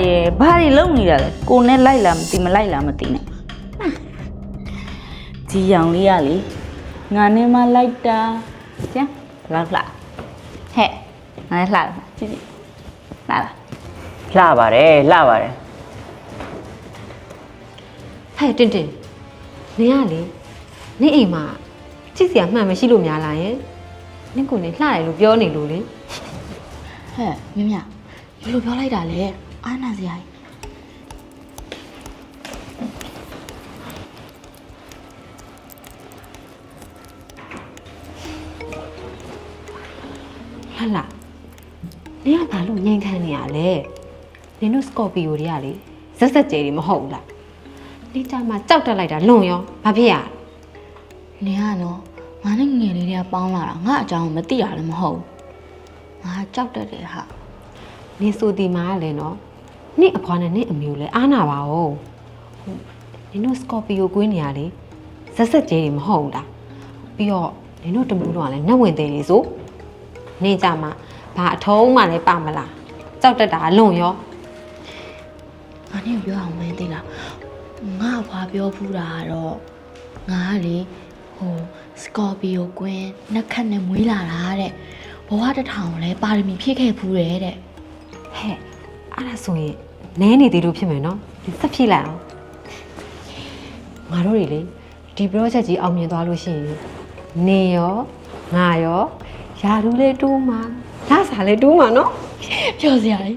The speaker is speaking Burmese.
ရဲ့ဘာတွေလုံနေတာလဲကိုနဲ့လိုက်လာမသိမလိုက်လာမသိနဲ့ဒီရောင်လေးကလေငါနဲ့မလိုက်တာကျန်လောက်လာဟဲ့ငါလည်းလှကြည့်ကြည့်လာလာ လှပါတယ်လှပါတယ် ဟဲ့တင်တင်နင်ကလေနင်အိမ်မှာကြည့်စရာမှန်မရှိလို့များလားယင်နင်ကိုနေလှတယ်လို့ပြောနေလို့လေ ဟဲ့မြမြဒီလိုပြောလိုက်တာလေအားနာစရာကြီးလှလှနင်ကဘာလို့ငြိမ်ခံနေရလဲနင်တို့စကော်ပီယိုတွေကလေဇက်ဇက်ကျဲတွေမဟုတ်ဘူးလားဒီကြမှာကြောက်တက်လိုက်တာလွန်ရောဘာဖြစ်ရ နင်ကနော်ငါနဲ့ငယ်လေးတွေကပေါင်းလာတာငါအကြောင်းမသိရလည်းမဟုတ်ငါကြောက်တတ်တယ်ဟာ နင်ဆိုဒီမှာလည်းနော်နင့်အဖွားနဲ့နင့်အမျိုးလဲအားနာပါဦးနင်တို့စကော်ပီယိုကွင်းနေရလေဇက်ဇက်ကျဲတွေမဟုတ်ဘူးလားပြီးတော့နင်တို့တမှုတော့ကလည်းနှက်ဝင်သေးတယ်ဆိုနင်ကြမှာဘာအထုံးမှလည်းပါမလားကြောက်တတ်တာလွန်ရော ငါနဲ့ပြောအောင်မင်းသိလားငါဘာပြောဖူးတာကတော့ငါကလေဟိုစကော်ပီယိုကွင်းနှက်ခတ်နဲ့မွေးလာတာတဲ့ဘဝတစ်ထောင်လဲပါရမီဖြည့်ခဲ့ဖူးတယ်တဲ့ ဟဲ့အဲ့ဒါဆိုရင်နဲနေသေးလို့ဖြစ်မယ်နော်ဒီစက်ဖြည့်လိုက်အောင်ငါတို့တွေလေဒီ project ကြီးအောင်မြင်သွားလို့ရှိရင်နေရောငါရောယာရူးလေးတူးမှာလာစားလေးတူးမှာနော် ပြောစရာလေ